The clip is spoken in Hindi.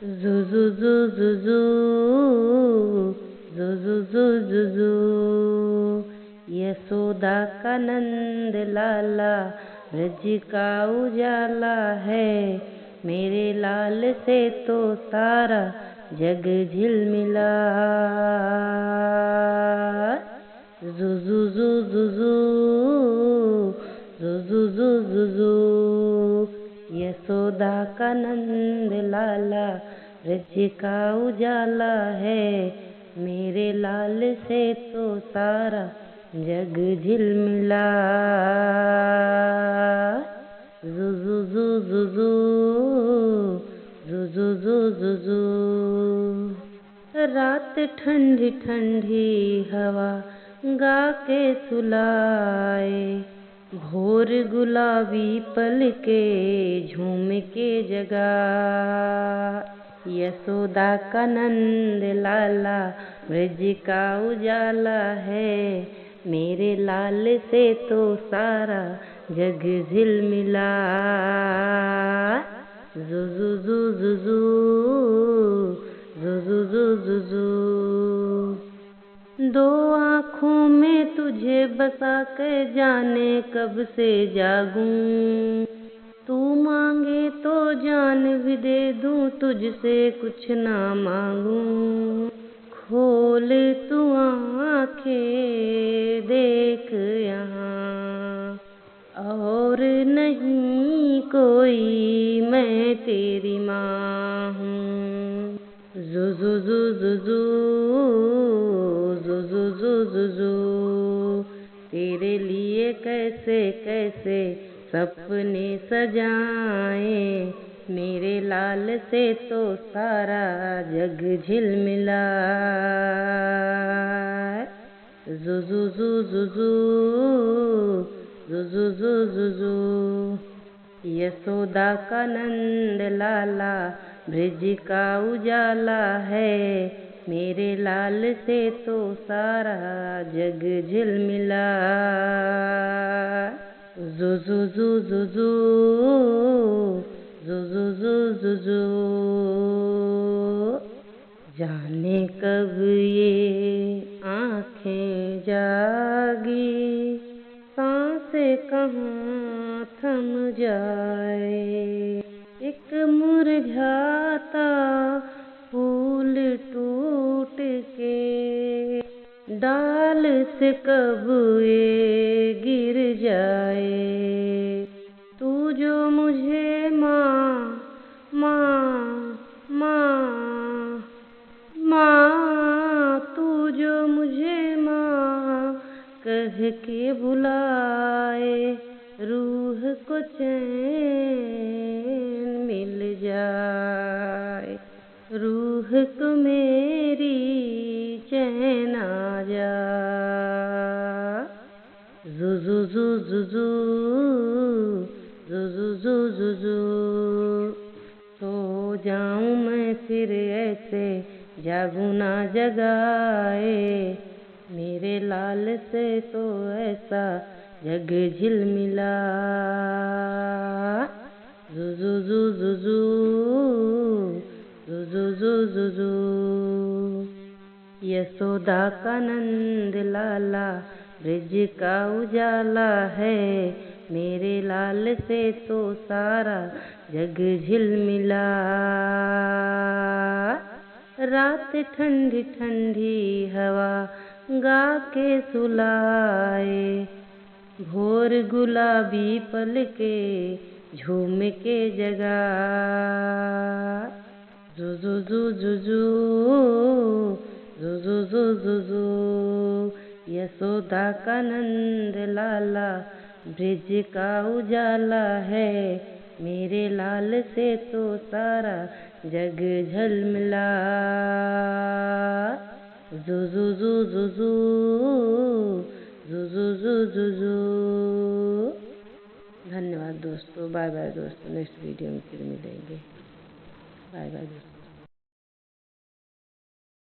जू जू जू जू जू जू जू जू जू जू यशोदा का नंद लाला ब्रज का उजाला है। मेरे लाल से तो सारा जग झिलमिला। जू जू जू जू जू जू जू जू जू जू यशोदा का नंद लाला ब्रज का उजाला है। मेरे लाल से तो सारा जग झिलमिला। जू जू जू जू जू जू जू जू जू जू रात ठंडी ठंडी हवा गा के सुलाए। भोर गुलाबी पल के झूम के जगा। यशोदा का नंद लाला ब्रज का उजाला है। मेरे लाल से तो सारा जग झिलमिला। जू जू जू जू जू जू जू जू जू जू दो आँखों में तुझे बसा के जाने कब से जागूं। तू मांगे तो जान भी दे दूं, तुझसे कुछ ना मांगूं। खोल तू आँखें देख यहाँ, और नहीं कोई मैं तेरी माँ हूँ। जू जू जू जू जू जू जू जू जू जू तेरे लिए कैसे कैसे सपने सजाए। मेरे लाल से तो सारा जग झिलमिला। जू जू जू जू जू जू जू जू जू जू यशोदा का नंद लाला ब्रज का उजाला है। मेरे लाल से तो सारा जग झिलमिला। जू जू जू जू जू जू जू जू जू जू जाने कब ये आँखें जागी, सांसें कहाँ थम जाए। एक मुरझाता फूल टूट के डाल से कब ये गिर जाए। तू जो मुझे माँ माँ माँ माँ, तू जो मुझे माँ कह के बुलाए। रूह को चैन मिल जाए, रूह को मेरी चैन आ जा। जू जू जू जू जू जू जू जू जू जू सो जाऊं मैं फिर ऐसे जागूं ना जगाए। मेरे लाल से तो ऐसा जग झिलमिला। जू जू जू जू जू जू जू जू जू जू यशोदा का नंद लाला ब्रज का उजाला है। मेरे लाल से तो सारा जग झिलमिला। रात ठंडी ठंडी हवा गा के सुलाए। भोर गुलाबी पल के झूम के जगा। जू जू जू जू जू जू जू जू जू जू यशोदा का नंद लाला ब्रज का उजाला है। मेरे लाल से तो सारा जग झिलमिला। जू जू जू जू जू जू जू जू जू जू धन्यवाद दोस्तों। बाय बाय दोस्तों, नेक्स्ट वीडियो में फिर मिलेंगे। बाय बाय दोस्तों।